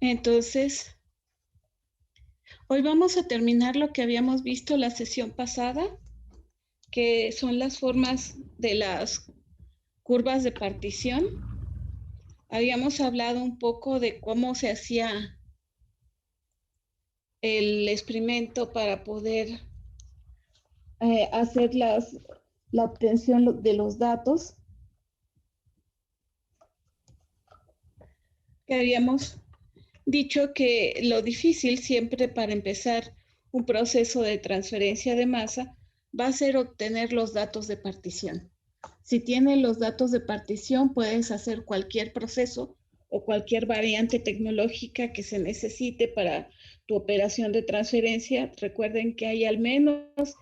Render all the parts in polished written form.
Entonces, hoy vamos a terminar lo que habíamos visto la sesión pasada, que son las formas de las curvas de partición. Habíamos hablado un poco de cómo se hacía el experimento para poder hacer la obtención de los datos. Que habíamos dicho que lo difícil siempre para empezar un proceso de transferencia de masa va a ser obtener los datos de partición. Si tienes los datos de partición, puedes hacer cualquier proceso o cualquier variante tecnológica que se necesite para tu operación de transferencia. Recuerden que hay al menos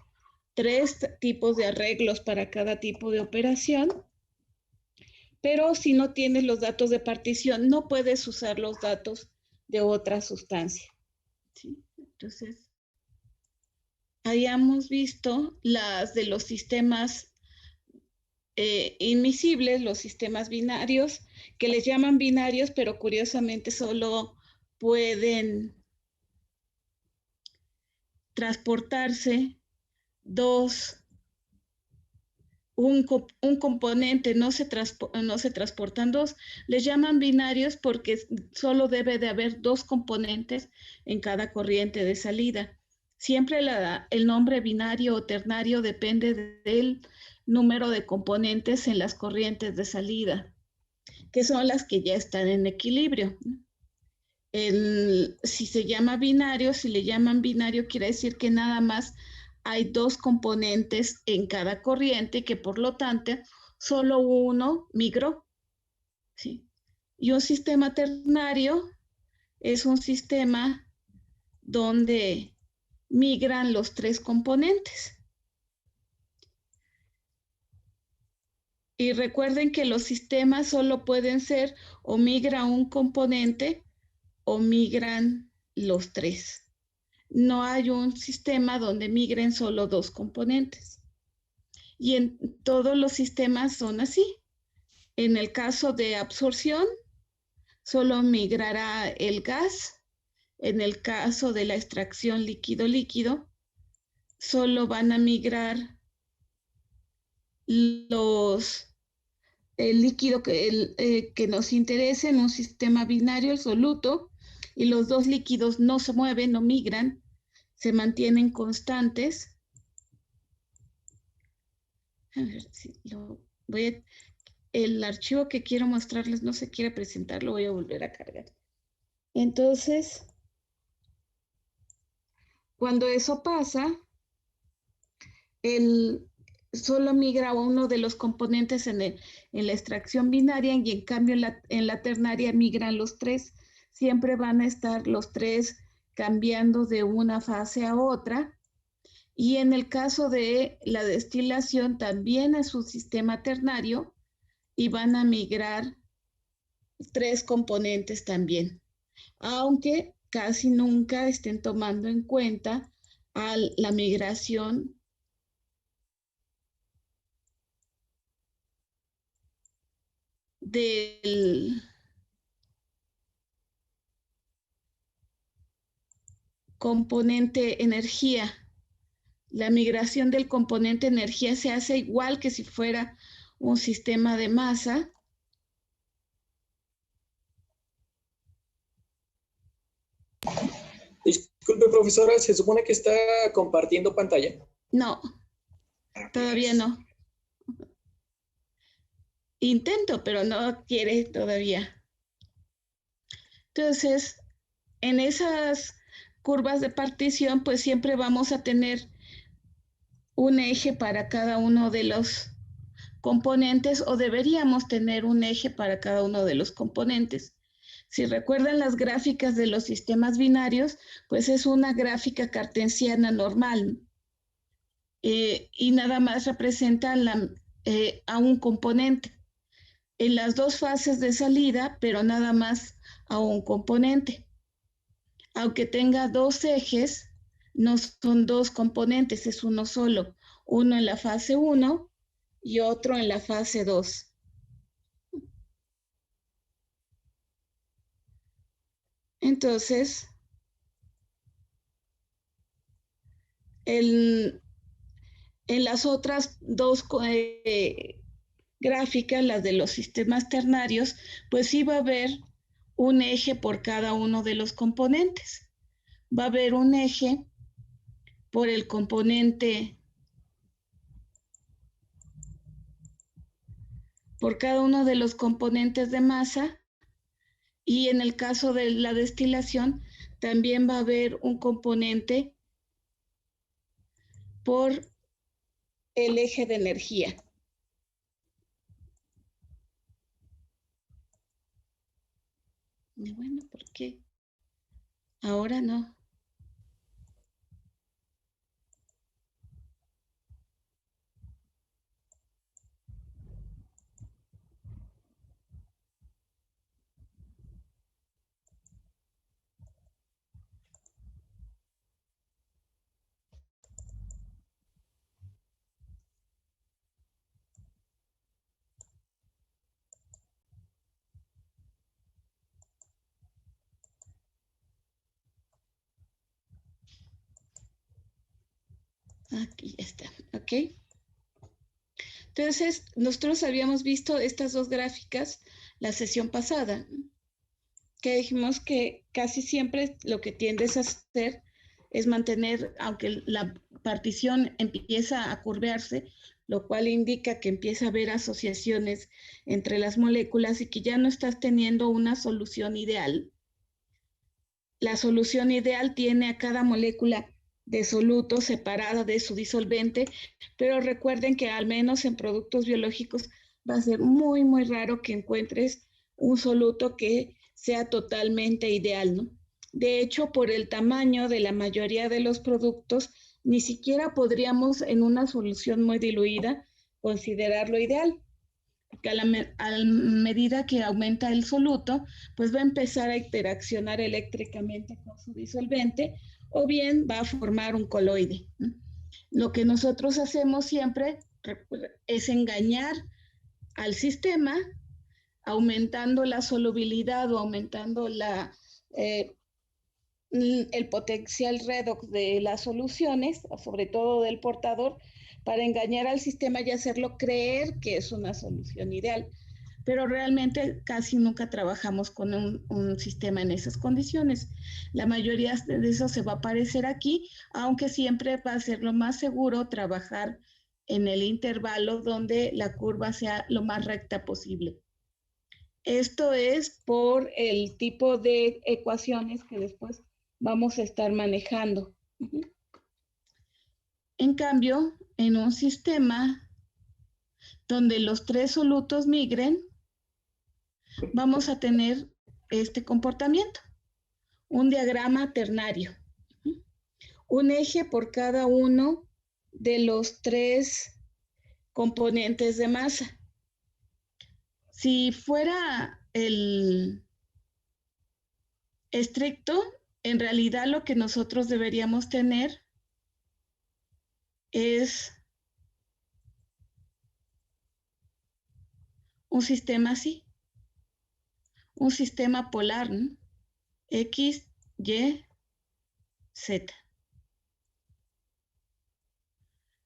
3 tipos de arreglos para cada tipo de operación. Pero si no tienes los datos de partición, no puedes usar los datos de otra sustancia. ¿Sí? Entonces, habíamos visto las de los sistemas inmisibles, los sistemas binarios, que les llaman binarios, pero curiosamente solo pueden transportarse un componente, no se transportan dos. Les llaman binarios porque solo debe de haber 2 componentes en cada corriente de salida. Siempre el nombre binario o ternario depende del número de componentes en las corrientes de salida, que son las que ya están en equilibrio. Si se llama binario, si le llaman binario, quiere decir que nada más hay 2 componentes en cada corriente, que por lo tanto solo uno migró. ¿Sí? Y un sistema ternario es un sistema donde migran los 3 componentes. Y recuerden que los sistemas solo pueden ser o migra un componente o migran los 3. No hay un sistema donde migren solo 2 componentes. Y en todos los sistemas son así. En el caso de absorción, solo migrará el gas. En el caso de la extracción líquido-líquido, solo van a migrar el líquido que nos interese en un sistema binario, el soluto, y los 2 líquidos no se mueven, no migran, se mantienen constantes. A ver si el archivo que quiero mostrarles no se quiere presentar, lo voy a volver a cargar. Entonces, cuando eso pasa, solo migra uno de los componentes en la extracción binaria y en cambio en la ternaria migran los 3. Siempre van a estar los 3 cambiando de una fase a otra. Y en el caso de la destilación también es un sistema ternario y van a migrar 3 componentes también, aunque casi nunca estén tomando en cuenta la migración del componente energía. La migración del componente energía se hace igual que si fuera un sistema de masa. Disculpe, profesora, ¿se supone que está compartiendo pantalla? No, todavía no. Intento, pero no quiere todavía. Entonces, en esas curvas de partición, pues siempre vamos a tener un eje para cada uno de los componentes, o deberíamos tener un eje para cada uno de los componentes. Si recuerdan las gráficas de los sistemas binarios, pues es una gráfica cartesiana normal, y nada más representa a un componente en las 2 fases de salida, pero nada más a un componente. Aunque tenga 2 ejes, no son 2 componentes, es uno solo, uno en la fase 1 y otro en la fase 2. Entonces, en las otras dos gráficas, las de los sistemas ternarios, pues sí va a haber un eje por cada uno de los componentes. Va a haber un eje por el componente, por cada uno de los componentes de masa, y en el caso de la destilación también va a haber un componente por el eje de energía. Y bueno, ¿por qué? Ahora no. Aquí está, ¿ok? Entonces, nosotros habíamos visto estas dos gráficas la sesión pasada, que dijimos que casi siempre lo que tiendes a hacer es mantener, aunque la partición empieza a curvearse, lo cual indica que empieza a haber asociaciones entre las moléculas y que ya no estás teniendo una solución ideal. La solución ideal tiene a cada molécula de soluto separada de su disolvente, pero recuerden que al menos en productos biológicos va a ser muy, muy raro que encuentres un soluto que sea totalmente ideal, ¿no? De hecho, por el tamaño de la mayoría de los productos, ni siquiera podríamos en una solución muy diluida considerarlo ideal, porque a medida que aumenta el soluto, pues va a empezar a interaccionar eléctricamente con su disolvente o bien va a formar un coloide. Lo que nosotros hacemos siempre es engañar al sistema aumentando la solubilidad o aumentando el potencial redox de las soluciones, sobre todo del portador, para engañar al sistema y hacerlo creer que es una solución ideal. Pero realmente casi nunca trabajamos con un sistema en esas condiciones. La mayoría de eso se va a aparecer aquí, aunque siempre va a ser lo más seguro trabajar en el intervalo donde la curva sea lo más recta posible. Esto es por el tipo de ecuaciones que después vamos a estar manejando. En cambio, en un sistema donde los tres solutos migren, vamos a tener este comportamiento, un diagrama ternario, un eje por cada uno de los tres componentes de masa. Si fuera el estricto, en realidad lo que nosotros deberíamos tener es un sistema así, un sistema polar, ¿no? X, Y, Z.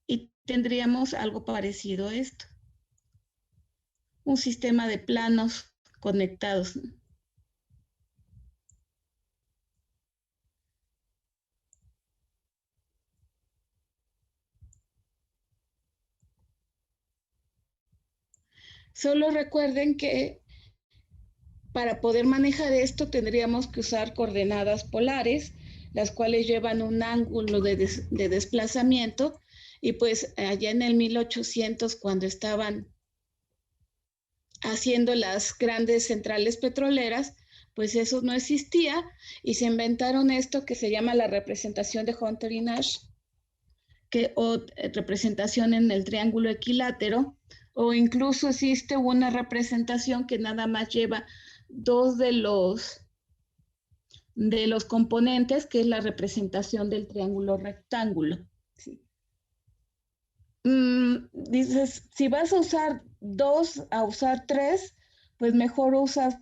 Y tendríamos algo parecido a esto, un sistema de planos conectados, ¿no? Solo recuerden que para poder manejar esto tendríamos que usar coordenadas polares, las cuales llevan un ángulo de desplazamiento, y pues allá en el 1800, cuando estaban haciendo las grandes centrales petroleras, pues eso no existía y se inventaron esto que se llama la representación de Hunter y Nash, o representación en el triángulo equilátero, o incluso existe una representación que nada más lleva dos de los componentes, que es la representación del triángulo rectángulo. ¿Sí? Dices, si vas a usar dos, a usar tres, pues mejor usas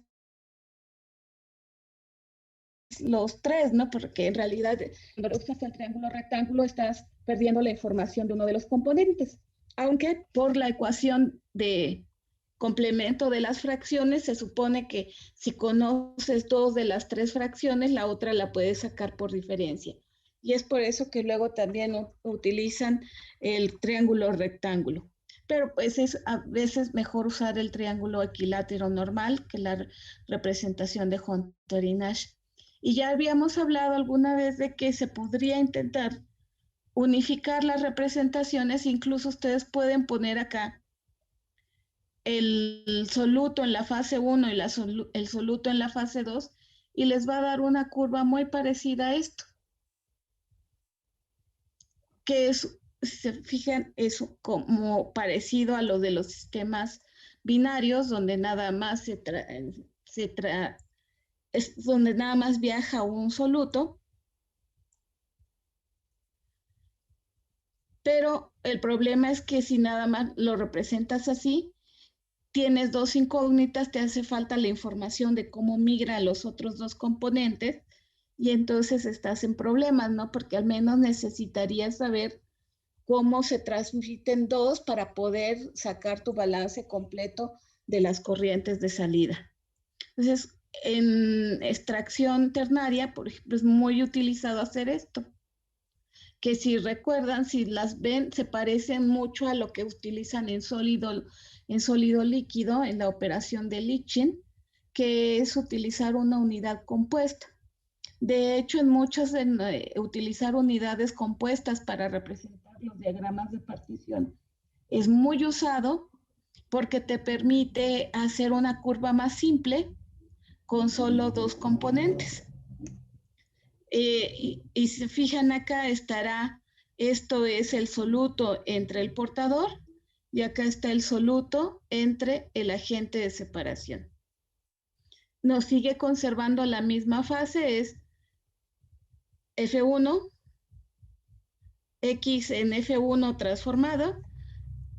los tres, ¿no? Porque en realidad cuando usas el triángulo rectángulo estás perdiendo la información de uno de los componentes. Aunque por la ecuación de complemento de las fracciones se supone que si conoces dos de las tres fracciones, la otra la puedes sacar por diferencia. Y es por eso que luego también utilizan el triángulo rectángulo. Pero pues es a veces mejor usar el triángulo equilátero normal que la representación de Hunter y Nash. Y ya habíamos hablado alguna vez de que se podría intentar unificar las representaciones, incluso ustedes pueden poner acá el soluto en la fase 1 y el soluto en la fase 2 y les va a dar una curva muy parecida a esto, que es, si se fijan, es como parecido a lo de los sistemas binarios, donde nada más es donde nada más viaja un soluto. Pero el problema es que si nada más lo representas así, tienes dos incógnitas, te hace falta la información de cómo migran los otros dos componentes y entonces estás en problemas, ¿no? Porque al menos necesitarías saber cómo se transmiten dos para poder sacar tu balance completo de las corrientes de salida. Entonces, en extracción ternaria, por ejemplo, es muy utilizado hacer esto, que si recuerdan, si las ven, se parecen mucho a lo que utilizan en sólido líquido, en la operación de leaching, que es utilizar una unidad compuesta. De hecho, en muchas utilizar unidades compuestas para representar los diagramas de partición es muy usado porque te permite hacer una curva más simple con solo dos componentes. Y se fijan acá estará, esto es el soluto entre el portador y acá está el soluto entre el agente de separación. Nos sigue conservando la misma fase, es F1, X en F1 transformada,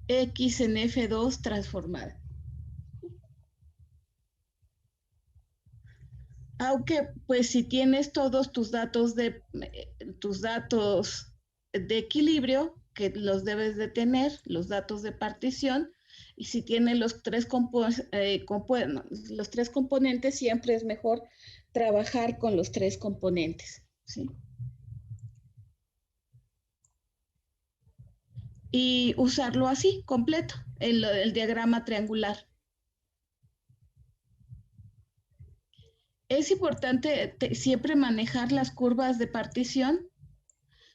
X en F2 transformada. Aunque, pues, si tienes todos tus datos de equilibrio, que los debes de tener, los datos de partición, y si tienes los tres componentes, siempre es mejor trabajar con los tres componentes, ¿sí? Y usarlo así, completo, el diagrama triangular. Es importante siempre manejar las curvas de partición,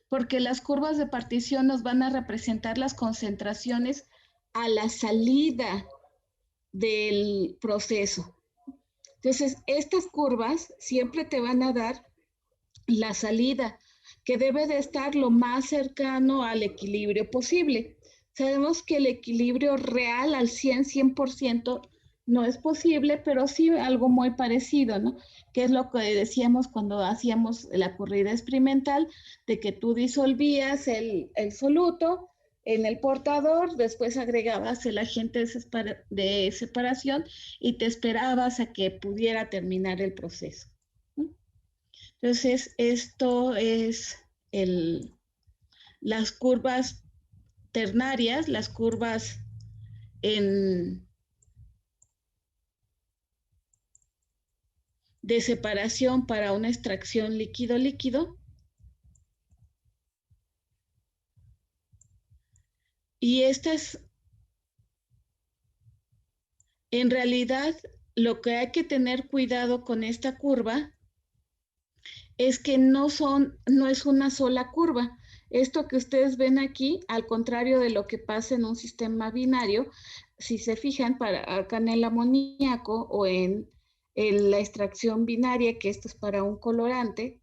porque las curvas de partición nos van a representar las concentraciones a la salida del proceso. Entonces, estas curvas siempre te van a dar la salida, que debe de estar lo más cercano al equilibrio posible. Sabemos que el equilibrio real al 100% no es posible, pero sí algo muy parecido, ¿no? Que es lo que decíamos cuando hacíamos la corrida experimental, de que tú disolvías el soluto en el portador, después agregabas el agente de separación y te esperabas a que pudiera terminar el proceso. Entonces, esto es las curvas ternarias, las curvas de separación para una extracción líquido-líquido. Y en realidad, lo que hay que tener cuidado con esta curva es que no es una sola curva. Esto que ustedes ven aquí, al contrario de lo que pasa en un sistema binario, si se fijan, acá en el amoníaco o en la extracción binaria, que esto es para un colorante,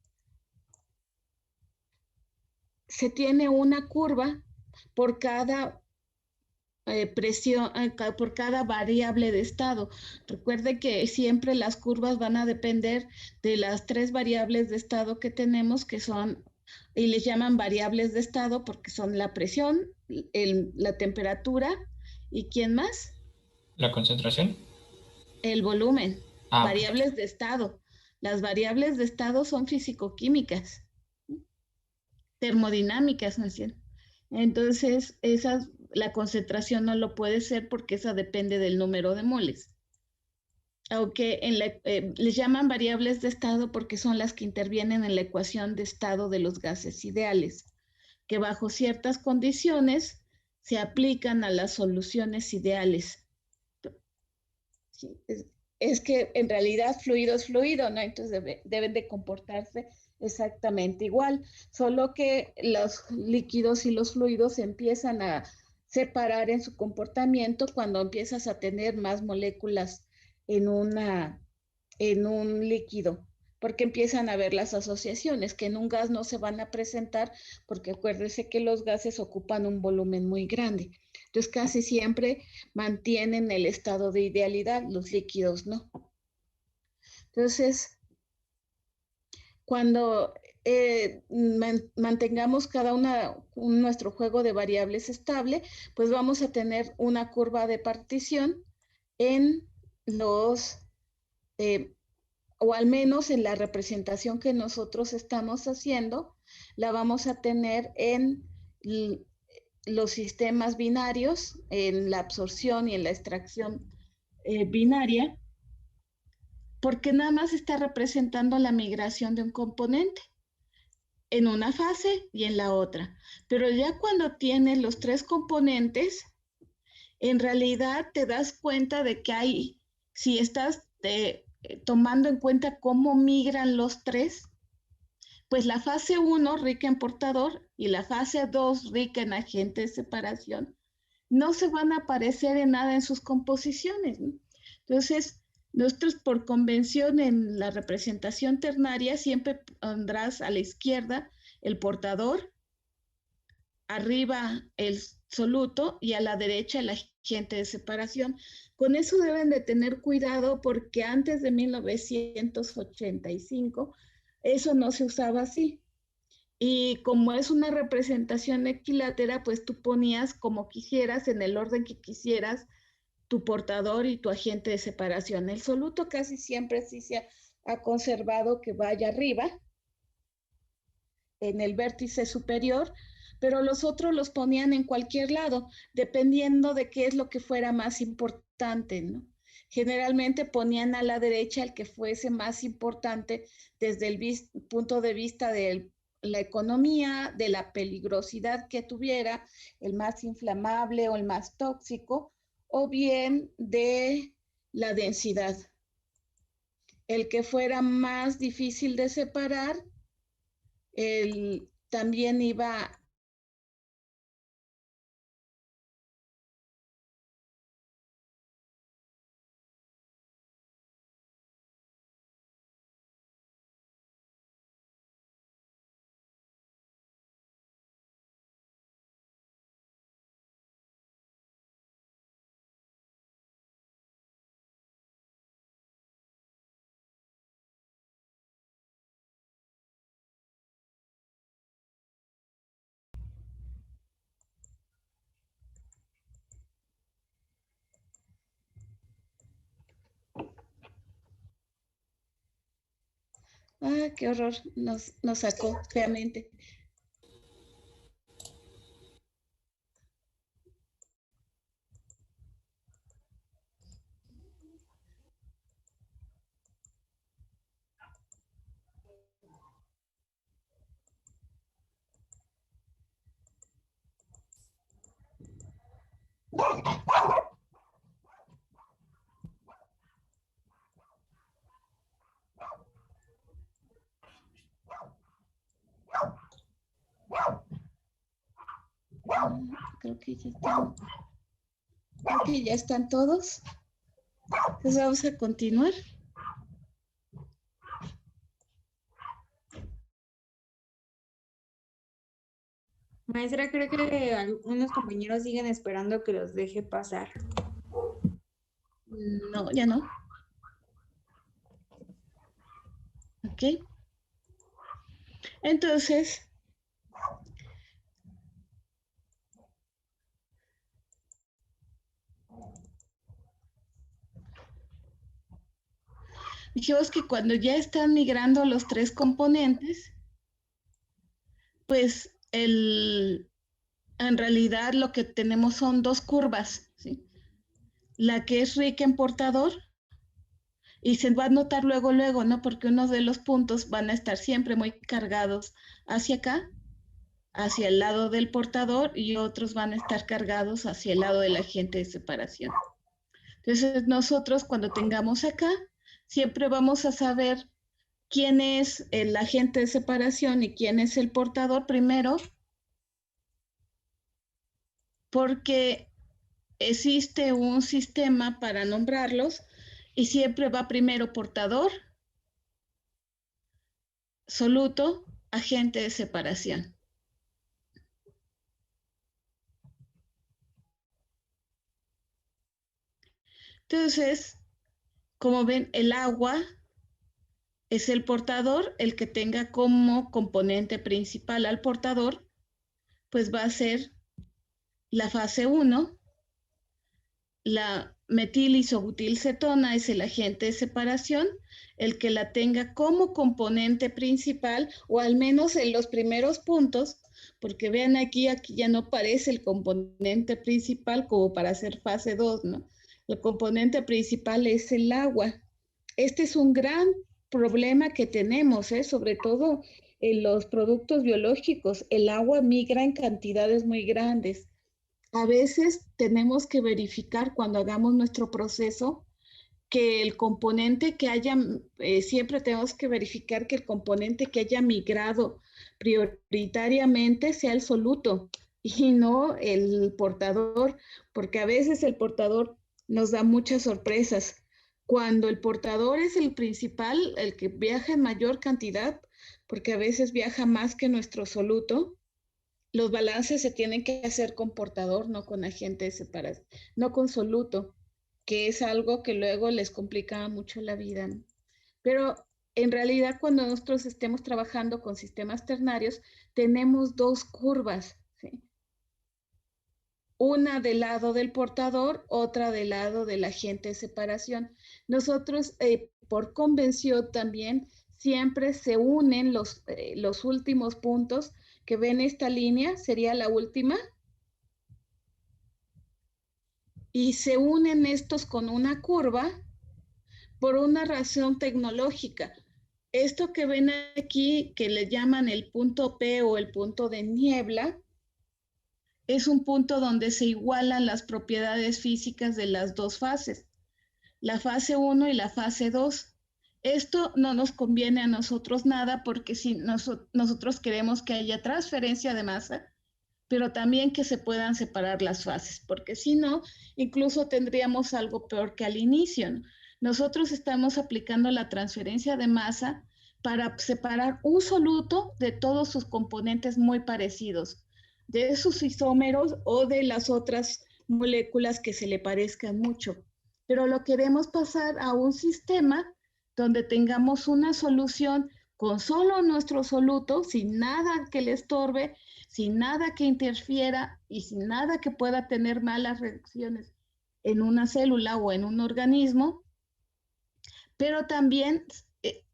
se tiene una curva por cada presión, por cada variable de estado. Recuerde que siempre las curvas van a depender de las tres variables de estado que tenemos, que son, y les llaman variables de estado porque son la presión, la temperatura y ¿quién más? ¿La concentración? El volumen, Ah, variables de estado. Las variables de estado son físico-químicas, termodinámicas, ¿no es cierto? Entonces, la concentración no lo puede ser porque esa depende del número de moles. Aunque les llaman variables de estado porque son las que intervienen en la ecuación de estado de los gases ideales, que bajo ciertas condiciones se aplican a las soluciones ideales. Sí, es que en realidad fluido es fluido, ¿no? Entonces deben de comportarse exactamente igual, solo que los líquidos y los fluidos se empiezan a separar en su comportamiento cuando empiezas a tener más moléculas en un líquido, porque empiezan a ver las asociaciones, que en un gas no se van a presentar, porque acuérdese que los gases ocupan un volumen muy grande. Entonces casi siempre mantienen el estado de idealidad, los líquidos no. Entonces, cuando mantengamos cada nuestro juego de variables estable, pues vamos a tener una curva de partición en los, o al menos en la representación que nosotros estamos haciendo, la vamos a tener en los sistemas binarios, en la absorción y en la extracción binaria, porque nada más está representando la migración de un componente en una fase y en la otra. Pero ya cuando tienes los tres componentes, en realidad te das cuenta de que hay, si estás tomando en cuenta cómo migran los tres, pues la fase 1 rica en portador y la fase 2 rica en agente de separación, no se van a parecer en nada en sus composiciones, ¿no? Entonces, nosotros por convención en la representación ternaria siempre pondrás a la izquierda el portador, arriba el soluto y a la derecha el agente de separación. Con eso deben de tener cuidado porque antes de 1985 eso no se usaba así. Y como es una representación equilátera, pues tú ponías como quisieras, en el orden que quisieras, tu portador y tu agente de separación. El soluto casi siempre sí se ha conservado que vaya arriba, en el vértice superior, pero los otros los ponían en cualquier lado, dependiendo de qué es lo que fuera más importante, ¿no? Generalmente ponían a la derecha el que fuese más importante desde el punto de vista de la economía, de la peligrosidad que tuviera, el más inflamable o el más tóxico, o bien de la densidad. El que fuera más difícil de separar, también iba. Ah, qué horror, nos sacó feamente. Creo que ya están todos. Entonces vamos a continuar. Maestra, creo que algunos compañeros siguen esperando que los deje pasar. No, ya no. Ok. Entonces, dijimos que cuando ya están migrando los tres componentes, pues en realidad lo que tenemos son dos curvas, ¿sí? La que es rica en portador, y se va a notar luego, ¿no? Porque uno de los puntos van a estar siempre muy cargados hacia acá, hacia el lado del portador, y otros van a estar cargados hacia el lado del agente de separación. Entonces nosotros cuando tengamos acá, siempre vamos a saber quién es el agente de separación y quién es el portador primero, porque existe un sistema para nombrarlos y siempre va primero portador, soluto, agente de separación. Entonces, como ven, el agua es el portador, el que tenga como componente principal al portador, pues va a ser la fase 1. La metilisobutilcetona es el agente de separación, el que la tenga como componente principal, o al menos en los primeros puntos, porque vean aquí ya no aparece el componente principal como para hacer fase 2, ¿no? El componente principal es el agua. Este es un gran problema que tenemos, sobre todo en los productos biológicos. El agua migra en cantidades muy grandes. A veces tenemos que verificar cuando hagamos nuestro proceso que el componente que haya, siempre tenemos que verificar que el componente que haya migrado prioritariamente sea el soluto y no el portador, porque a veces el portador nos da muchas sorpresas. Cuando el portador es el principal, el que viaja en mayor cantidad, porque a veces viaja más que nuestro soluto, los balances se tienen que hacer con portador, no con agente de separación, no con soluto, que es algo que luego les complica mucho la vida, ¿no? Pero en realidad cuando nosotros estemos trabajando con sistemas ternarios, tenemos dos curvas, ¿sí? Una del lado del portador, otra del lado del agente de separación. Nosotros, por convención también, siempre se unen los últimos puntos que ven esta línea, sería la última, y se unen estos con una curva por una razón tecnológica. Esto que ven aquí, que le llaman el punto P o el punto de niebla, es un punto donde se igualan las propiedades físicas de las dos fases, la fase 1 y la fase 2. Esto no nos conviene a nosotros nada porque si nosotros queremos que haya transferencia de masa, pero también que se puedan separar las fases, porque si no, incluso tendríamos algo peor que al inicio, ¿no? Nosotros estamos aplicando la transferencia de masa para separar un soluto de todos sus componentes muy parecidos, de sus isómeros o de las otras moléculas que se le parezcan mucho. Pero lo queremos pasar a un sistema donde tengamos una solución con solo nuestro soluto, sin nada que le estorbe, sin nada que interfiera y sin nada que pueda tener malas reacciones en una célula o en un organismo, pero también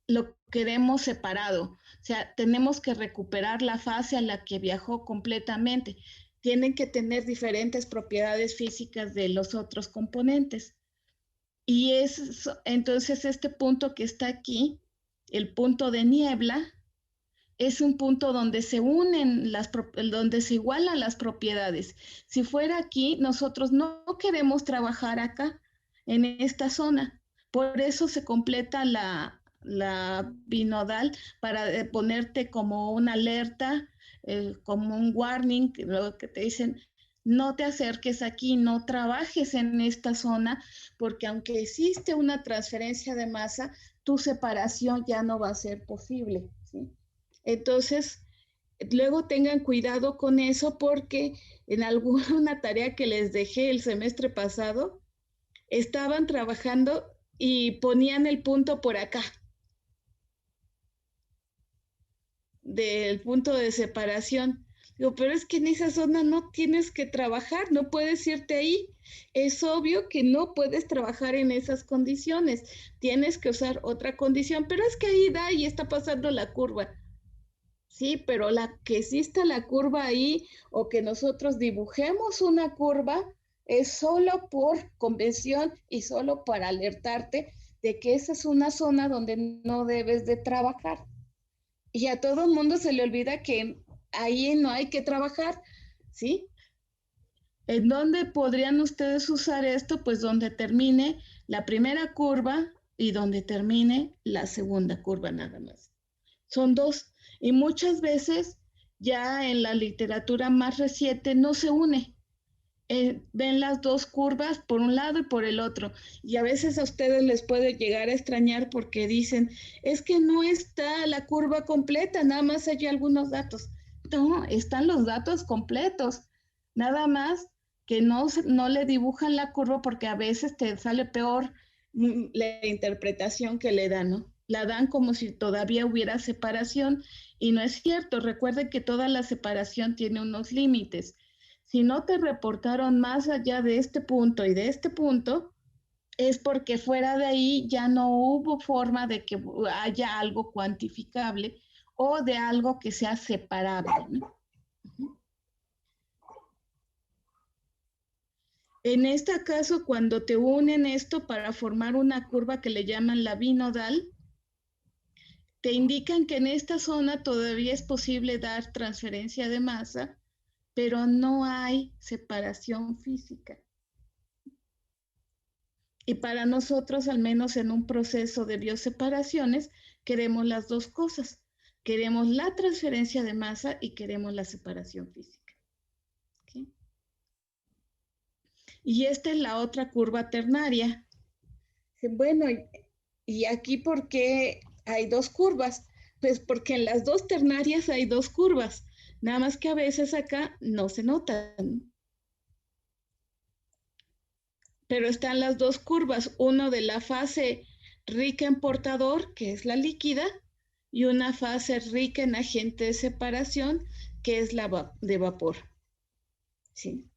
lo queremos separado. O sea, tenemos que recuperar la fase a la que viajó completamente. Tienen que tener diferentes propiedades físicas de los otros componentes. Y entonces este punto que está aquí, el punto de niebla, es un punto donde se unen donde se igualan las propiedades. Si fuera aquí, nosotros no queremos trabajar acá, en esta zona. Por eso se completa la binodal para ponerte como una alerta, como un warning, lo que te dicen, no te acerques aquí, no trabajes en esta zona, porque aunque existe una transferencia de masa, tu separación ya no va a ser posible, ¿sí? Entonces, luego tengan cuidado con eso porque en alguna tarea que les dejé el semestre pasado, estaban trabajando y ponían el punto por acá, del punto de separación. Digo, pero es que en esa zona no tienes que trabajar, no puedes irte ahí. Es obvio que no puedes trabajar en esas condiciones. Tienes que usar otra condición, pero es que ahí da y está pasando la curva. Sí, pero la que exista la curva ahí o que nosotros dibujemos una curva es solo por convención y solo para alertarte de que esa es una zona donde no debes de trabajar. Y a todo el mundo se le olvida que ahí no hay que trabajar, ¿sí? ¿En dónde podrían ustedes usar esto? Pues donde termine la primera curva y donde termine la segunda curva nada más. Son dos. Y muchas veces ya en la literatura más reciente no se une. Ven las dos curvas por un lado y por el otro. Y a veces a ustedes les puede llegar a extrañar porque dicen, es que no está la curva completa, nada más hay algunos datos. No, están los datos completos. Nada más que no le dibujan la curva porque a veces te sale peor la interpretación que le dan, ¿no? La dan como si todavía hubiera separación y no es cierto. Recuerden que toda la separación tiene unos límites. Si no te reportaron más allá de este punto y de este punto, es porque fuera de ahí ya no hubo forma de que haya algo cuantificable o de algo que sea separable, ¿no? En este caso, cuando te unen esto para formar una curva que le llaman la binodal, te indican que en esta zona todavía es posible dar transferencia de masa, pero no hay separación física. Y para nosotros, al menos en un proceso de bioseparaciones, queremos las dos cosas. Queremos la transferencia de masa y queremos la separación física. ¿Okay? Y esta es la otra curva ternaria. Bueno, ¿y aquí por qué hay dos curvas? Pues porque en las dos ternarias hay dos curvas, nada más que a veces acá no se notan. Pero están las dos curvas, uno de la fase rica en portador, que es la líquida, y una fase rica en agente de separación, que es la de vapor. ¿Sí?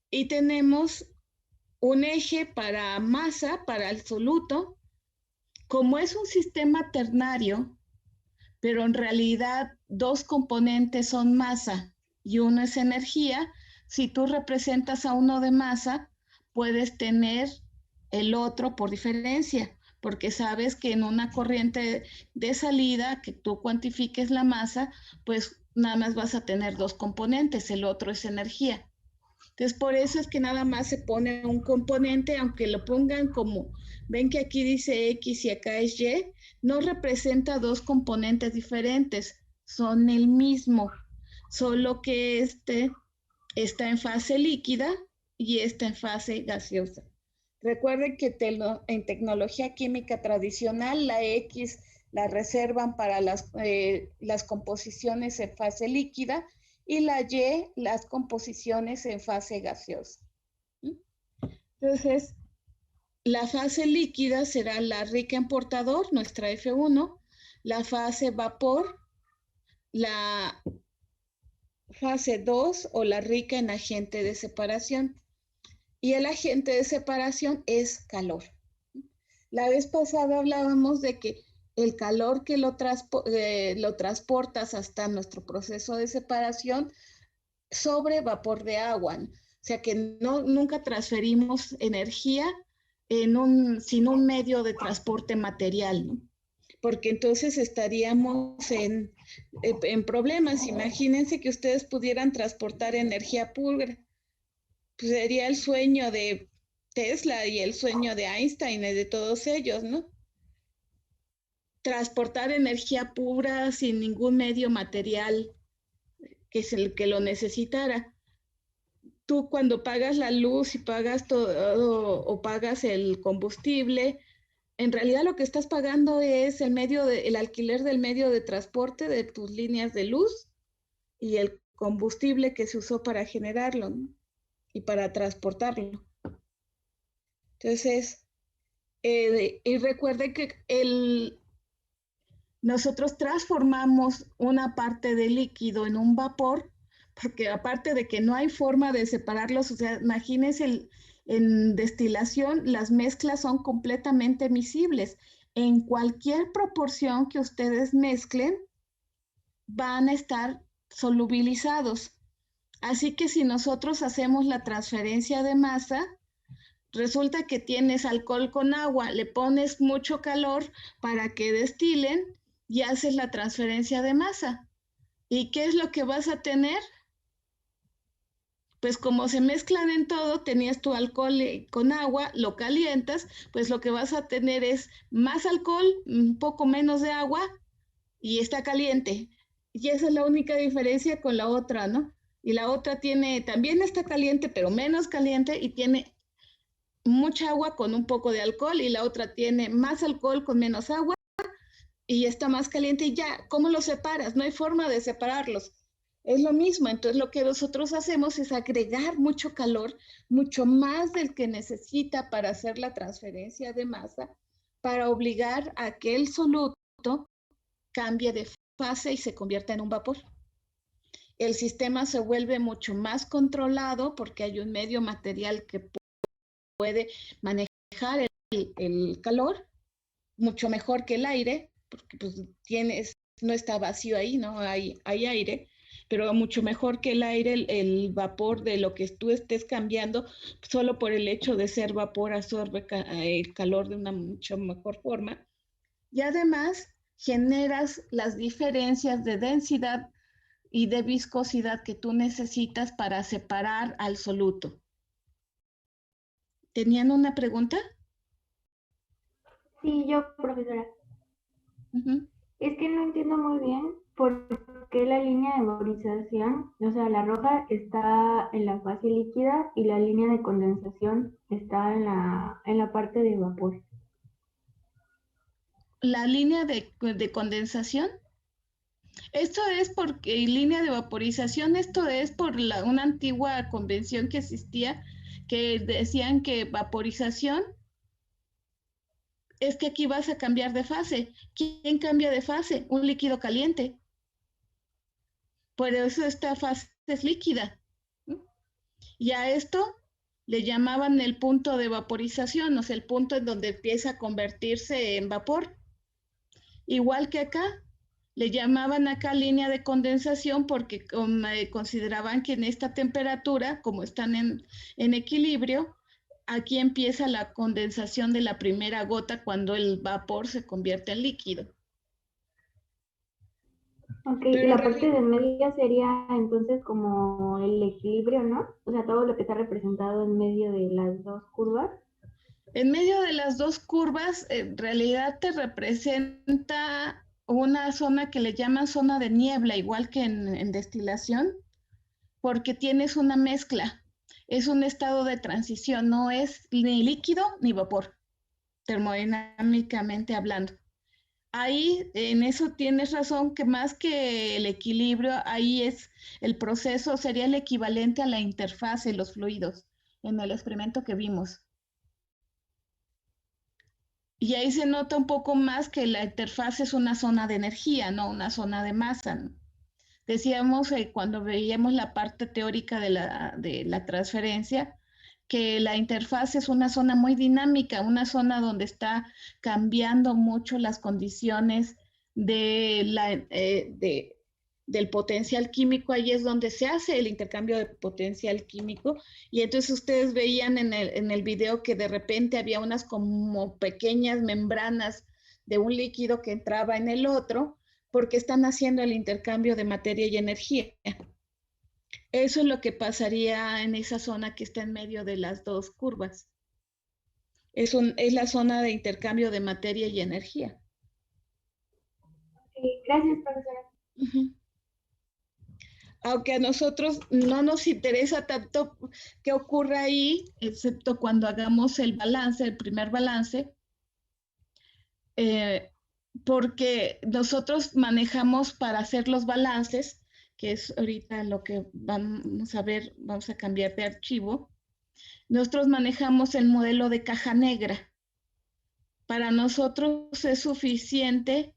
Y tenemos un eje para masa, para el soluto. Como es un sistema ternario, pero en realidad dos componentes son masa y uno es energía, si tú representas a uno de masa, puedes tener el otro por diferencia, porque sabes que en una corriente de salida que tú cuantifiques la masa, pues nada más vas a tener dos componentes, el otro es energía. Entonces, por eso es que nada más se pone un componente, aunque lo pongan como, ven que aquí dice X y acá es Y, no representa dos componentes diferentes, son el mismo, solo que este está en fase líquida y está en fase gaseosa. Recuerden que en tecnología química tradicional, la X la reservan para las composiciones en fase líquida y la Y, las composiciones en fase gaseosa. Entonces, la fase líquida será la rica en portador, nuestra F1, la fase vapor, la fase 2 o la rica en agente de separación. Y el agente de separación es calor. La vez pasada hablábamos de que el calor que lo transportas hasta nuestro proceso de separación sobre vapor de agua. O sea que nunca transferimos energía sin un medio de transporte material, ¿no? Porque entonces estaríamos en problemas. Imagínense que ustedes pudieran transportar energía pura. Pues sería el sueño de Tesla y el sueño de Einstein y de todos ellos, ¿no? Transportar energía pura sin ningún medio material que es el que lo necesitara. Tú cuando pagas la luz y pagas todo o pagas el combustible, en realidad lo que estás pagando es el alquiler del medio de transporte de tus líneas de luz y el combustible que se usó para generarlo, ¿no? Y para transportarlo. Entonces, y recuerden que nosotros transformamos una parte de líquido en un vapor, porque aparte de que no hay forma de separarlos, o sea, imagínense, en destilación las mezclas son completamente miscibles. En cualquier proporción que ustedes mezclen, van a estar solubilizados. Así que si nosotros hacemos la transferencia de masa, resulta que tienes alcohol con agua, le pones mucho calor para que destilen y haces la transferencia de masa. ¿Y qué es lo que vas a tener? Pues como se mezclan en todo, tenías tu alcohol con agua, lo calientas, pues lo que vas a tener es más alcohol, un poco menos de agua y está caliente. Y esa es la única diferencia con la otra, ¿no? Y la otra también está caliente, pero menos caliente y tiene mucha agua con un poco de alcohol y la otra tiene más alcohol con menos agua y está más caliente y ya, ¿cómo los separas? No hay forma de separarlos. Es lo mismo, entonces lo que nosotros hacemos es agregar mucho calor, mucho más del que necesita para hacer la transferencia de masa, para obligar a que el soluto cambie de fase y se convierta en un vapor. El sistema se vuelve mucho más controlado porque hay un medio material que puede manejar el calor mucho mejor que el aire, porque pues no está vacío ahí, ¿no? Hay aire, pero mucho mejor que el aire, el vapor de lo que tú estés cambiando, solo por el hecho de ser vapor absorbe el calor de una mucho mejor forma. Y además generas las diferencias de densidad y de viscosidad que tú necesitas para separar al soluto. ¿Tenían una pregunta? Sí, yo, profesora. Es que no entiendo muy bien por qué la línea de vaporización, o sea, la roja está en la fase líquida y la línea de condensación está en la parte de vapor. La línea de condensación, esto es porque línea de vaporización, esto es por una antigua convención que existía, que decían que vaporización es que aquí vas a cambiar de fase. ¿Quién cambia de fase? Un líquido caliente. Por eso esta fase es líquida. Y a esto le llamaban el punto de vaporización, o sea, el punto en donde empieza a convertirse en vapor. Igual que acá, le llamaban acá línea de condensación porque consideraban que en esta temperatura, como están en equilibrio, aquí empieza la condensación de la primera gota cuando el vapor se convierte en líquido. Ok, y la parte de medio sería entonces como el equilibrio, ¿no? O sea, todo lo que está representado en medio de las dos curvas. En medio de las dos curvas, en realidad te representa una zona que le llaman zona de niebla, igual que en destilación, porque tienes una mezcla. Es un estado de transición, no es ni líquido ni vapor, termodinámicamente hablando. Ahí, en eso tienes razón, que más que el equilibrio, ahí es el proceso, sería el equivalente a la interfaz de los fluidos en el experimento que vimos. Y ahí se nota un poco más que la interfaz es una zona de energía, no una zona de masa, ¿no? Decíamos cuando veíamos la parte teórica de la transferencia, que la interfaz es una zona muy dinámica, una zona donde está cambiando mucho las condiciones del potencial químico. Ahí es donde se hace el intercambio de potencial químico. Y entonces ustedes veían en el video que de repente había unas como pequeñas membranas de un líquido que entraba en el otro, porque están haciendo el intercambio de materia y energía. Eso es lo que pasaría en esa zona que está en medio de las dos curvas. Es la zona de intercambio de materia y energía. Gracias, profesora. Aunque a nosotros no nos interesa tanto qué ocurre ahí, excepto cuando hagamos el balance, el primer balance, porque nosotros manejamos para hacer los balances, que es ahorita lo que vamos a ver, vamos a cambiar de archivo. Nosotros manejamos el modelo de caja negra. Para nosotros es suficiente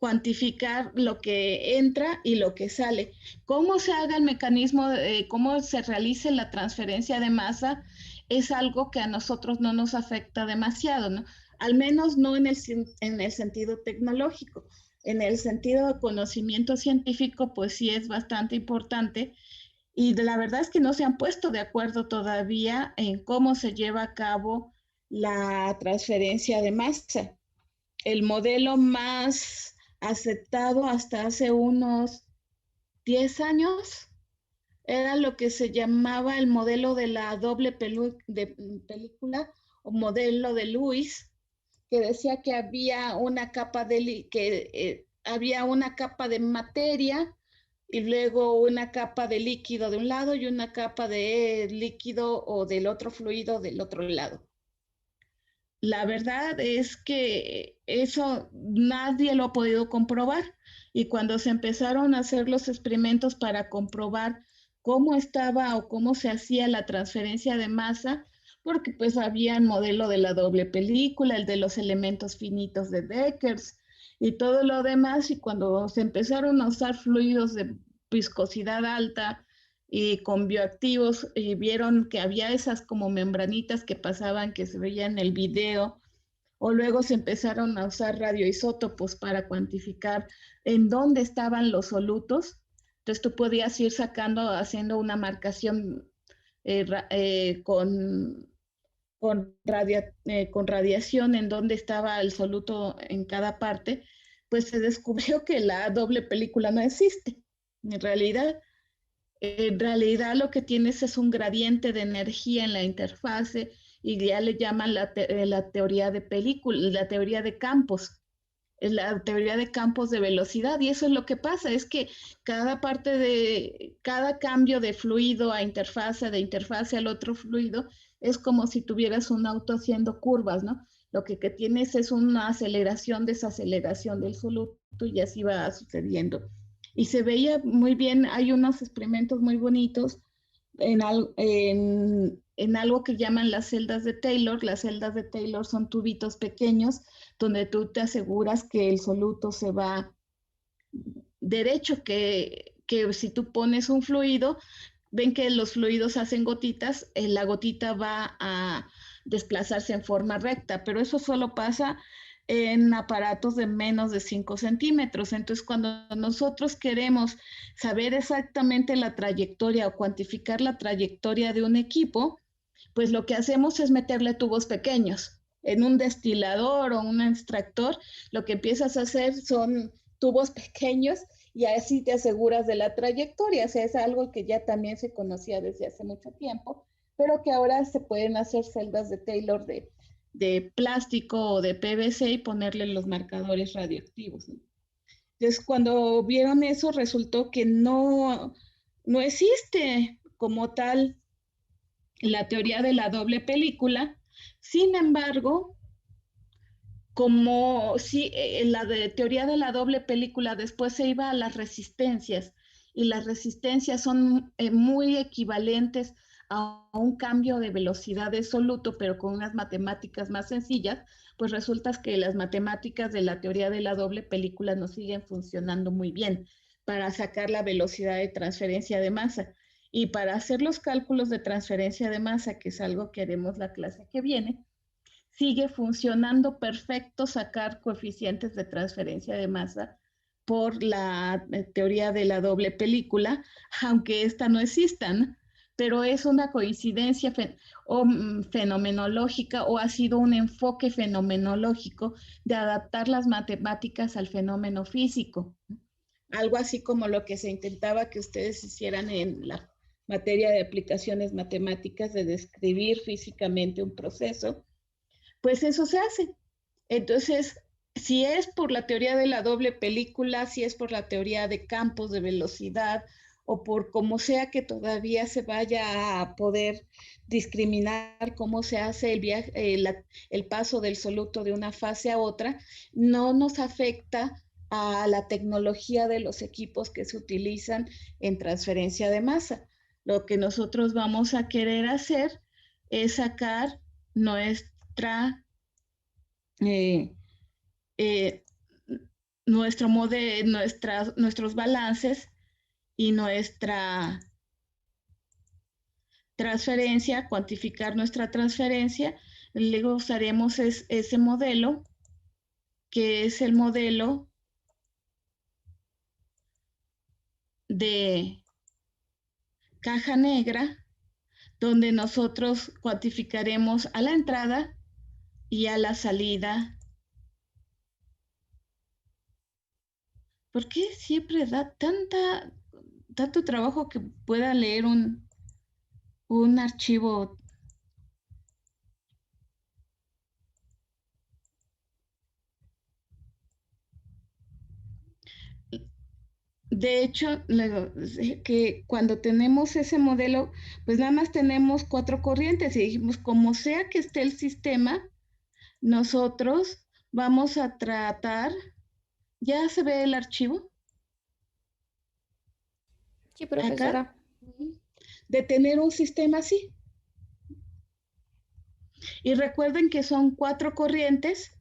cuantificar lo que entra y lo que sale. Cómo se haga el mecanismo, cómo se realice la transferencia de masa, es algo que a nosotros no nos afecta demasiado, ¿no? Al menos no en el sentido tecnológico. En el sentido de conocimiento científico, pues sí es bastante importante. Y la verdad es que no se han puesto de acuerdo todavía en cómo se lleva a cabo la transferencia de masa. El modelo más aceptado hasta hace unos 10 años era lo que se llamaba el modelo de la doble película o modelo de Lewis, que decía que había una capa había una capa de materia y luego una capa de líquido de un lado y una capa de líquido o del otro fluido del otro lado. La verdad es que eso nadie lo ha podido comprobar, y cuando se empezaron a hacer los experimentos para comprobar cómo estaba o cómo se hacía la transferencia de masa, porque pues había el modelo de la doble película, el de los elementos finitos de Deckers y todo lo demás, y cuando se empezaron a usar fluidos de viscosidad alta y con bioactivos, y vieron que había esas como membranitas que pasaban, que se veían en el video, o luego se empezaron a usar radioisótopos para cuantificar en dónde estaban los solutos. Entonces tú podías ir haciendo una marcación con radiación en dónde estaba el soluto en cada parte, pues se descubrió que la doble película no existe. En realidad lo que tienes es un gradiente de energía en la interfase, y ya le llaman la teoría de la teoría de campos. Es la teoría de campos de velocidad, y eso es lo que pasa, es que cada cambio de fluido a interfase, de interfase al otro fluido, es como si tuvieras un auto haciendo curvas, ¿no? Lo que tienes es una aceleración, desaceleración del soluto, y así va sucediendo. Y se veía muy bien, hay unos experimentos muy bonitos en algo que llaman las celdas de Taylor. Las celdas de Taylor son tubitos pequeños donde tú te aseguras que el soluto se va derecho, que si tú pones un fluido, ven que los fluidos hacen gotitas, la gotita va a desplazarse en forma recta, pero eso solo pasa en aparatos de menos de 5 centímetros. Entonces, cuando nosotros queremos saber exactamente la trayectoria o cuantificar la trayectoria de un equipo, pues lo que hacemos es meterle tubos pequeños. En un destilador o un extractor, lo que empiezas a hacer son tubos pequeños, y así te aseguras de la trayectoria. O sea, es algo que ya también se conocía desde hace mucho tiempo, pero que ahora se pueden hacer celdas de Taylor de plástico o de PVC y ponerle los marcadores radioactivos, ¿no? Entonces, cuando vieron eso, resultó que no existe como tal la teoría de la doble película. Sin embargo, como si la teoría de la doble película después se iba a las resistencias, y las resistencias son muy equivalentes a un cambio de velocidad de soluto, pero con unas matemáticas más sencillas, pues resulta que las matemáticas de la teoría de la doble película no siguen funcionando muy bien para sacar la velocidad de transferencia de masa. Y para hacer los cálculos de transferencia de masa, que es algo que haremos la clase que viene, sigue funcionando perfecto sacar coeficientes de transferencia de masa por la teoría de la doble película, aunque esta no exista, ¿no? Pero es una coincidencia fenomenológica, o ha sido un enfoque fenomenológico de adaptar las matemáticas al fenómeno físico. Algo así como lo que se intentaba que ustedes hicieran en la materia de aplicaciones matemáticas, de describir físicamente un proceso, pues eso se hace. Entonces, si es por la teoría de la doble película, si es por la teoría de campos de velocidad, o por como sea que todavía se vaya a poder discriminar cómo se hace el paso del soluto de una fase a otra, no nos afecta a la tecnología de los equipos que se utilizan en transferencia de masa. Lo que nosotros vamos a querer hacer es sacar nuestra nuestros balances y nuestra transferencia, cuantificar nuestra transferencia. Luego usaremos ese modelo, que es el modelo de caja negra, donde nosotros cuantificaremos a la entrada y a la salida. ¿Por qué siempre da tanto trabajo que pueda leer un archivo? De hecho, que cuando tenemos ese modelo, pues nada más tenemos 4 corrientes y dijimos, como sea que esté el sistema, nosotros vamos a tratar, ¿ya se ve el archivo? Sí, profesora. Acá, de tener un sistema así. Y recuerden que son 4 corrientes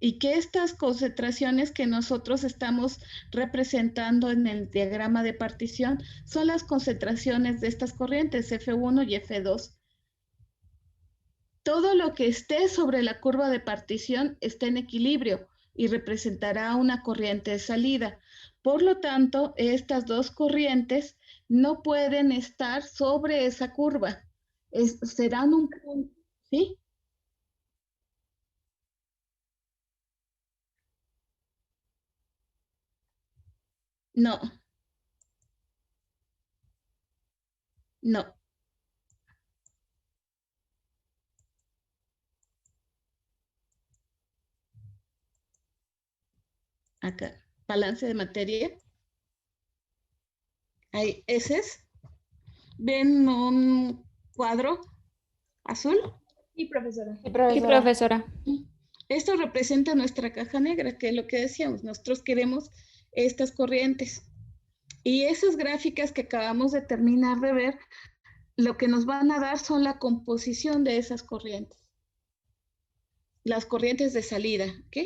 y que estas concentraciones que nosotros estamos representando en el diagrama de partición son las concentraciones de estas corrientes F1 y F2. Todo lo que esté sobre la curva de partición está en equilibrio y representará una corriente de salida. Por lo tanto, estas dos corrientes no pueden estar sobre esa curva. Serán un punto, ¿sí? No. No. Acá, balance de materia. Ahí, ese es. ¿Ven un cuadro azul? Sí, profesora. Sí, profesora. Esto representa nuestra caja negra, que es lo que decíamos. Nosotros queremos estas corrientes. Y esas gráficas que acabamos de terminar de ver, lo que nos van a dar son la composición de esas corrientes. Las corrientes de salida, ¿ok?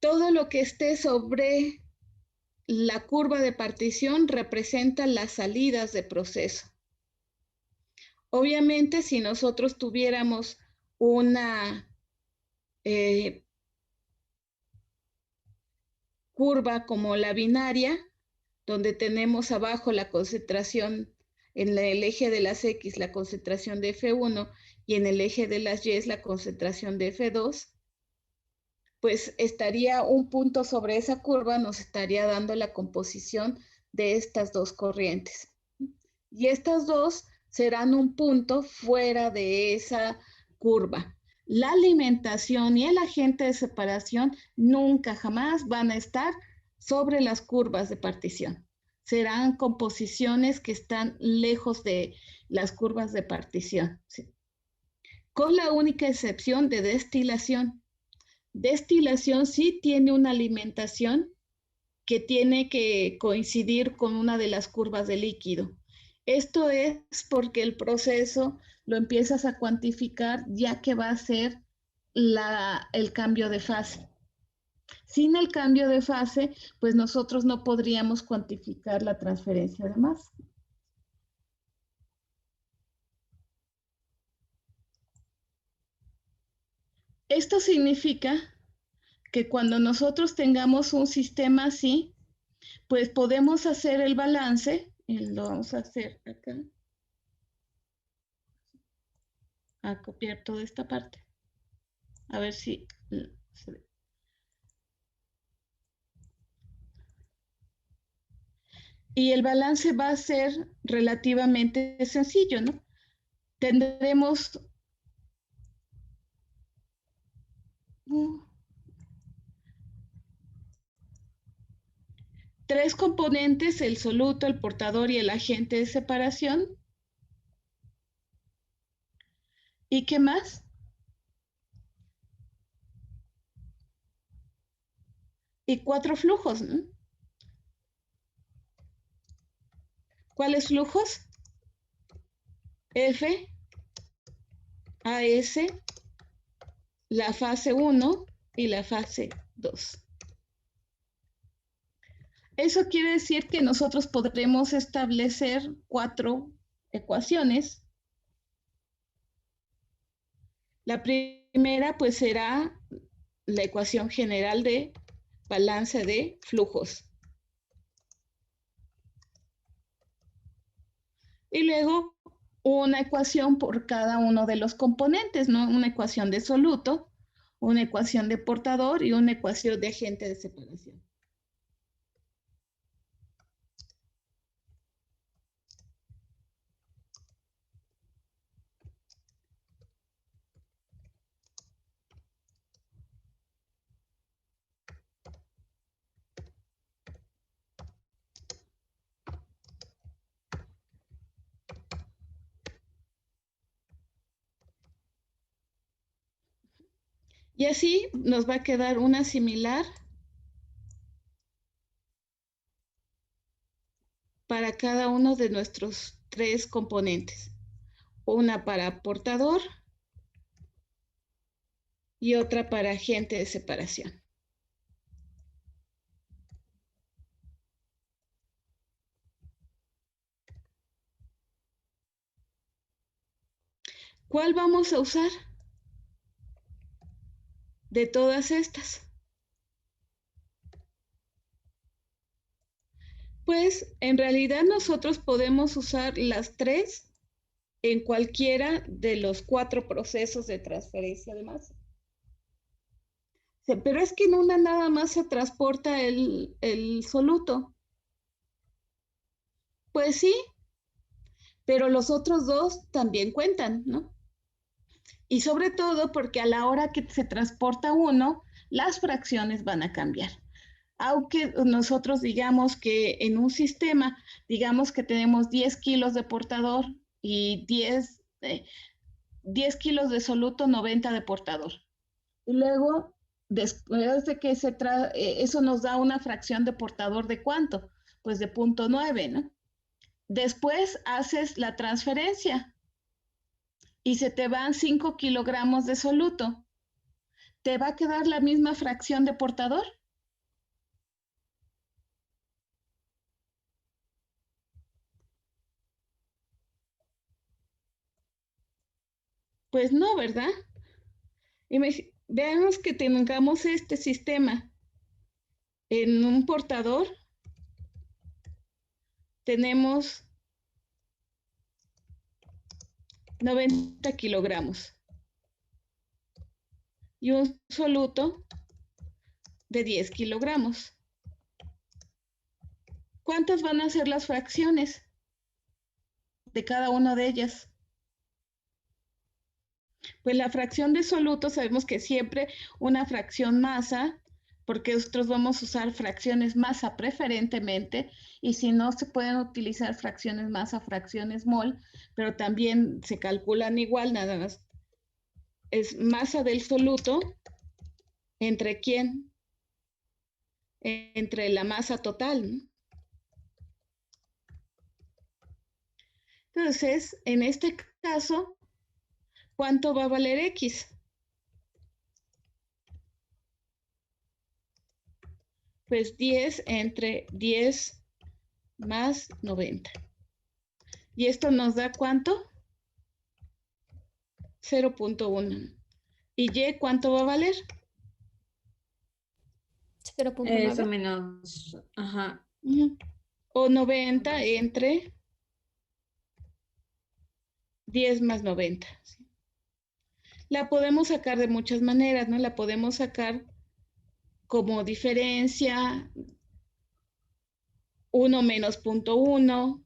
Todo lo que esté sobre la curva de partición representa las salidas de proceso. Obviamente, si nosotros tuviéramos una curva como la binaria, donde tenemos abajo la concentración en el eje de las X, la concentración de F1, y en el eje de las Y la concentración de F2, pues estaría un punto sobre esa curva, nos estaría dando la composición de estas dos corrientes. Y estas dos serán un punto fuera de esa curva. La alimentación y el agente de separación nunca jamás van a estar sobre las curvas de partición. Serán composiciones que están lejos de las curvas de partición, ¿sí? Con la única excepción de destilación. Destilación sí tiene una alimentación que tiene que coincidir con una de las curvas de líquido. Esto es porque el proceso lo empiezas a cuantificar ya que va a ser el cambio de fase. Sin el cambio de fase, pues nosotros no podríamos cuantificar la transferencia de masa. Esto significa que cuando nosotros tengamos un sistema así, pues podemos hacer el balance, y lo vamos a hacer acá, a copiar toda esta parte, a ver si se ve. Y el balance va a ser relativamente sencillo, ¿no? Tendremos tres componentes: el soluto, el portador y el agente de separación. ¿Y qué más? Y 4 flujos, ¿no? ¿Cuáles flujos? F, AS, la fase 1 y la fase 2. Eso quiere decir que nosotros podremos establecer 4 ecuaciones. La primera pues será la ecuación general de balance de flujos. Y luego una ecuación por cada uno de los componentes, ¿no? Una ecuación de soluto, una ecuación de portador y una ecuación de agente de separación. Y así nos va a quedar una similar para cada uno de nuestros 3 componentes. Una para portador y otra para agente de separación. ¿Cuál vamos a usar de todas estas? Pues en realidad nosotros podemos usar las 3 en cualquiera de los 4 procesos de transferencia de masa. Pero es que en una nada más se transporta el soluto. Pues sí, pero los otros 2 también cuentan, ¿no? Y sobre todo porque a la hora que se transporta uno, las fracciones van a cambiar. Aunque nosotros digamos que en un sistema, digamos que tenemos 10 kilos de portador y 10 kilos de soluto, 90 de portador. Y luego, después de que eso nos da una fracción de portador de ¿cuánto? Pues de 0.9, ¿no? Después haces la transferencia y se te van 5 kilogramos de soluto. ¿Te va a quedar la misma fracción de portador? Pues no, ¿verdad? Veamos que tengamos este sistema en un portador. Tenemos 90 kilogramos y un soluto de 10 kilogramos. ¿Cuántas van a ser las fracciones de cada una de ellas? Pues la fracción de soluto sabemos que siempre una fracción masa, porque nosotros vamos a usar fracciones masa preferentemente, y si no se pueden utilizar fracciones masa, fracciones mol, pero también se calculan igual, nada más. Es masa del soluto, ¿entre quién? Entre la masa total, ¿no? Entonces, en este caso, ¿cuánto va a valer X? Pues 10 entre 10 más 90. ¿Y esto nos da cuánto? 0.1. ¿Y Y cuánto va a valer? 0.9. Eso menos, ajá. O 90 entre 10 más 90. ¿Sí? La podemos sacar de muchas maneras, ¿no? La podemos sacar como diferencia, 1 menos 0.1,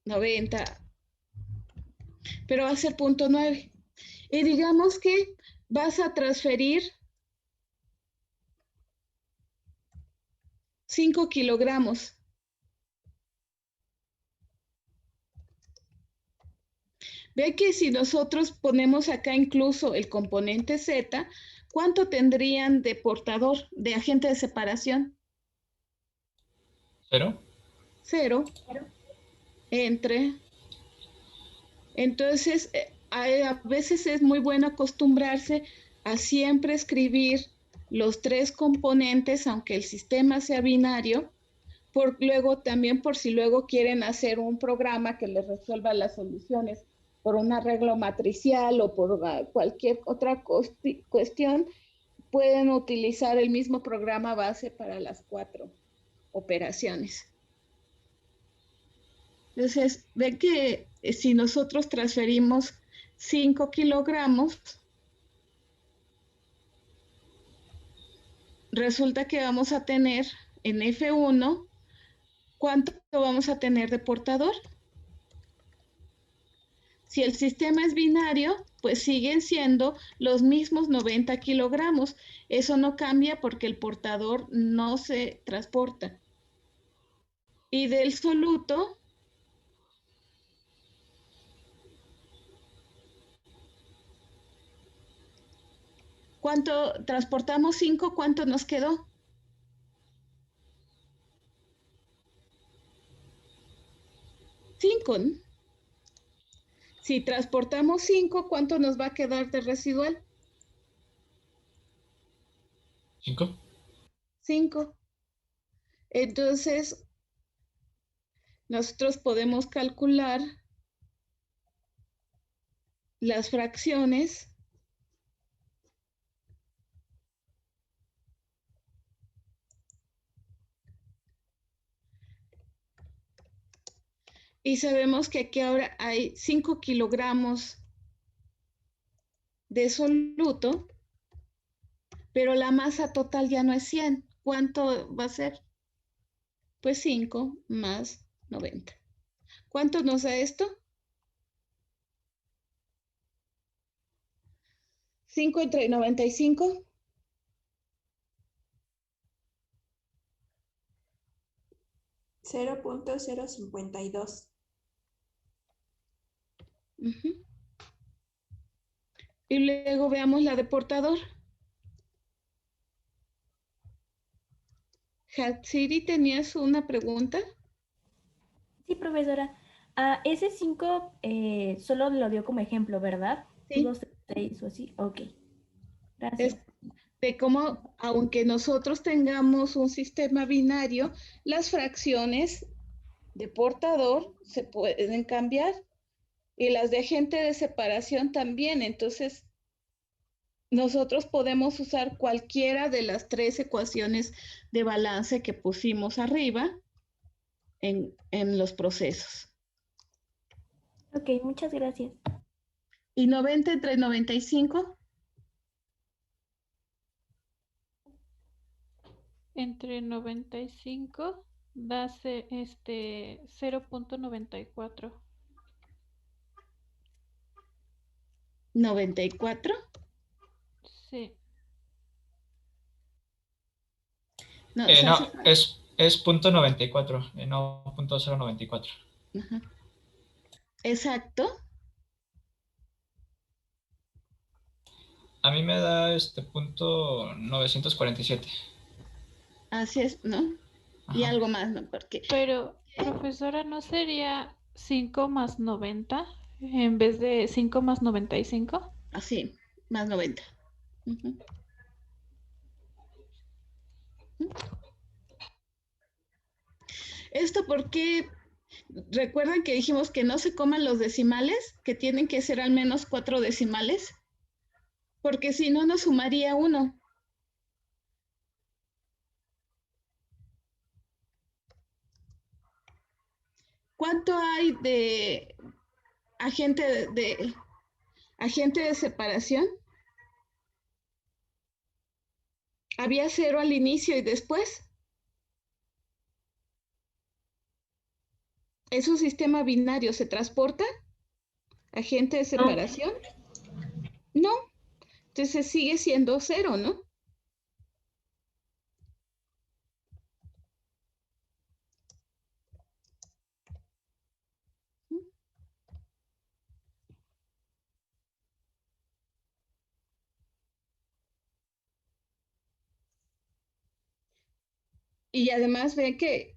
90, pero va a ser 0.9. Y digamos que vas a transferir 5 kilogramos. Ve que si nosotros ponemos acá incluso el componente Z, ¿cuánto tendrían de portador, de agente de separación? 0. 0. Entre. Entonces, a veces es muy bueno acostumbrarse a siempre escribir los tres componentes, aunque el sistema sea binario, luego también por si luego quieren hacer un programa que les resuelva las soluciones por un arreglo matricial o por cualquier otra cuestión, pueden utilizar el mismo programa base para las 4 operaciones. Entonces, ven que si nosotros transferimos 5 kilogramos, resulta que vamos a tener en F1, ¿cuánto vamos a tener de portador? Si el sistema es binario, pues siguen siendo los mismos 90 kilogramos. Eso no cambia porque el portador no se transporta. Y del soluto, ¿cuánto transportamos? 5, ¿cuánto nos quedó? 5, ¿no? Si transportamos 5, ¿cuánto nos va a quedar de residual? 5. 5. Entonces, nosotros podemos calcular las fracciones y sabemos que aquí ahora hay 5 kilogramos de soluto, pero la masa total ya no es 100. ¿Cuánto va a ser? Pues 5 más 90. ¿Cuánto nos da esto? 5 entre 95. $0.052. Y luego veamos la de portador. Hatsiri, ¿tenías una pregunta? Sí, profesora. Ese 5 solo lo dio como ejemplo, ¿verdad? Sí. 2, 3 o así. Ok. Gracias. Es de cómo, aunque nosotros tengamos un sistema binario, las fracciones de portador se pueden cambiar y las de agente de separación también. Entonces, nosotros podemos usar cualquiera de las 3 ecuaciones de balance que pusimos arriba en los procesos. Ok, muchas gracias. ¿Y 90 entre 95? Entre 95 da 0.94. 94. Sí. No, es punto 94, no punto 094. Ajá. Exacto. A mí me da punto 947. Así es, ¿no? Ajá. Y algo más, ¿no? Porque... Pero, profesora, ¿no sería 5 más 90 en vez de 5 más 95? Así, más 90. Esto porque recuerdan que dijimos que no se coman los decimales, que tienen que ser al menos 4 decimales, porque si no nos sumaría 1. ¿Cuánto hay de agente de separación? ¿Había 0 al inicio y después? ¿Es un sistema binario? ¿Se transporta? ¿Agente de separación? No. Entonces sigue siendo 0, ¿no? Y además ven que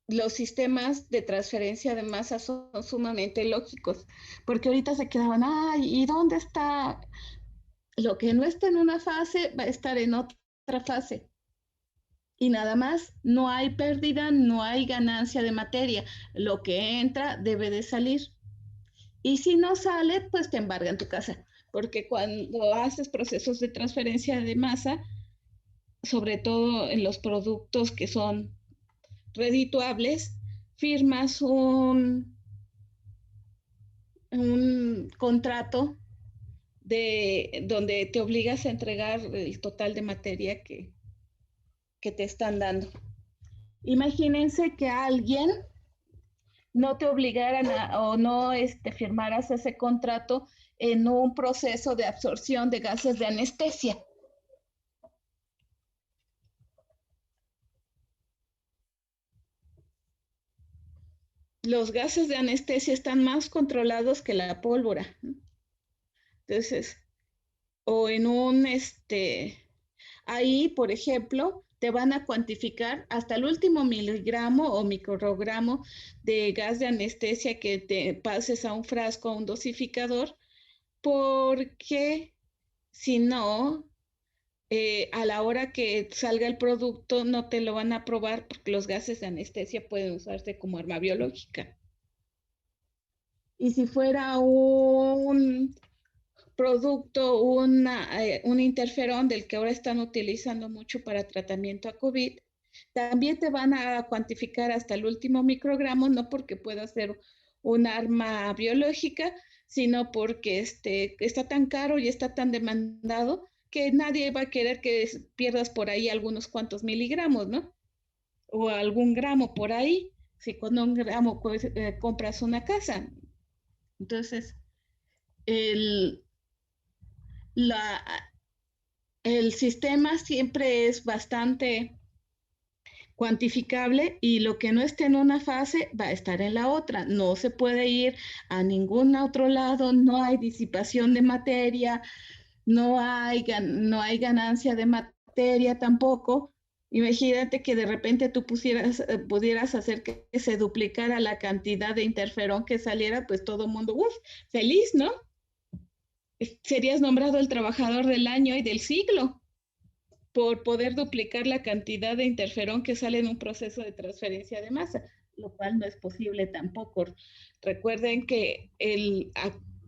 los sistemas de transferencia de masa son sumamente lógicos, porque ahorita se quedaban, ay, ¿y dónde está? Lo que no está en una fase va a estar en otra fase. Y nada más, no hay pérdida, no hay ganancia de materia. Lo que entra debe de salir. Y si no sale, pues te embargan tu casa. Porque cuando haces procesos de transferencia de masa, sobre todo en los productos que son redituables, firmas un contrato de donde te obligas a entregar el total de materia que te están dando. Imagínense que alguien no te obligaran o no firmaras ese contrato en un proceso de absorción de gases de anestesia. Los gases de anestesia están más controlados que la pólvora. Entonces, o en ahí, por ejemplo, te van a cuantificar hasta el último miligramo o microgramo de gas de anestesia que te pases a un frasco, a un dosificador, porque si no, a la hora que salga el producto no te lo van a probar porque los gases de anestesia pueden usarse como arma biológica. Y si fuera un producto, un interferón del que ahora están utilizando mucho para tratamiento a COVID, también te van a cuantificar hasta el último microgramo, no porque pueda ser un arma biológica, sino porque está tan caro y está tan demandado que nadie va a querer que pierdas por ahí algunos cuantos miligramos, ¿no? O algún gramo por ahí, si con un gramo pues, compras una casa. Entonces, el sistema siempre es bastante cuantificable y lo que no esté en una fase va a estar en la otra. No se puede ir a ningún otro lado, no hay disipación de materia, no hay ganancia de materia tampoco. Imagínate que de repente tú pudieras hacer que se duplicara la cantidad de interferón que saliera, pues todo el mundo, feliz, ¿no? Serías nombrado el trabajador del año y del siglo por poder duplicar la cantidad de interferón que sale en un proceso de transferencia de masa, lo cual no es posible tampoco. Recuerden que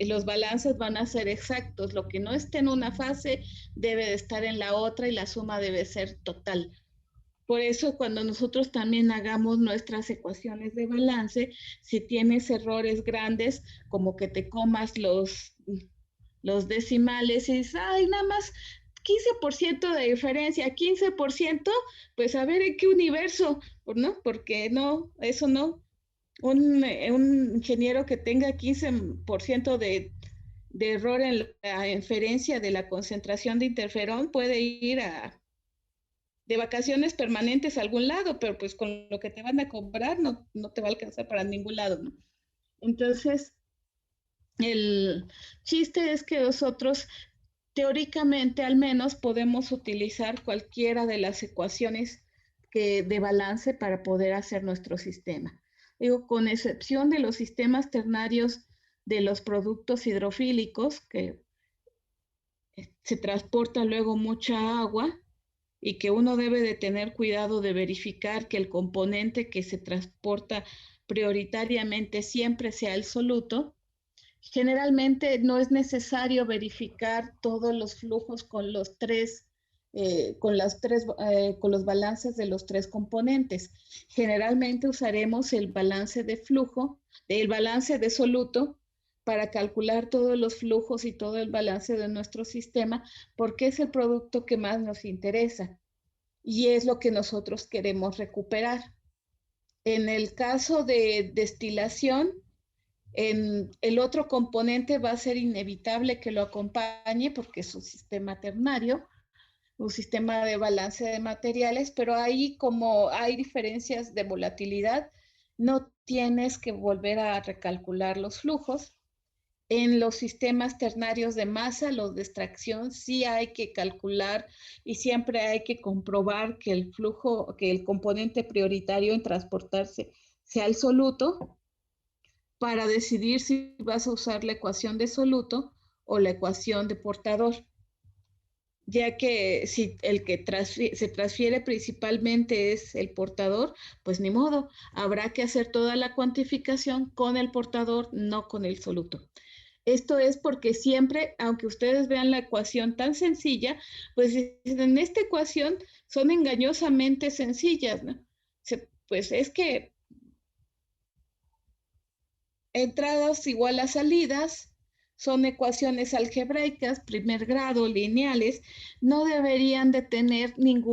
los balances van a ser exactos. Lo que no esté en una fase debe de estar en la otra y la suma debe ser total. Por eso cuando nosotros también hagamos nuestras ecuaciones de balance, si tienes errores grandes, como que te comas los decimales y dices, ay, nada más 15% de diferencia, 15%, pues a ver en qué universo, ¿no? Porque no, eso no. Un ingeniero que tenga 15% de error en la inferencia de la concentración de interferón puede ir de vacaciones permanentes a algún lado, pero pues con lo que te van a cobrar no te va a alcanzar para ningún lado, ¿no? Entonces, el chiste es que nosotros teóricamente al menos podemos utilizar cualquiera de las ecuaciones de balance para poder hacer nuestro sistema. Digo, con excepción de los sistemas ternarios de los productos hidrofílicos, que se transporta luego mucha agua y que uno debe de tener cuidado de verificar que el componente que se transporta prioritariamente siempre sea el soluto. Generalmente no es necesario verificar todos los flujos con los balances de los tres componentes. Generalmente usaremos el balance de flujo, el balance de soluto para calcular todos los flujos y todo el balance de nuestro sistema, porque es el producto que más nos interesa y es lo que nosotros queremos recuperar. En el caso de destilación, el otro componente va a ser inevitable que lo acompañe porque es un sistema ternario, un sistema de balance de materiales, pero ahí como hay diferencias de volatilidad, no tienes que volver a recalcular los flujos En los sistemas ternarios de masa, los de extracción, sí hay que calcular y siempre hay que comprobar que el flujo, que el componente prioritario en transportarse sea el soluto, para decidir si vas a usar la ecuación de soluto o la ecuación de portador, ya que si el que se transfiere principalmente es el portador, pues ni modo, habrá que hacer toda la cuantificación con el portador, no con el soluto. Esto es porque siempre, aunque ustedes vean la ecuación tan sencilla, pues en esta ecuación son engañosamente sencillas, ¿no? Pues es que entradas igual a salidas, son ecuaciones algebraicas, primer grado, lineales, no deberían de tener ningún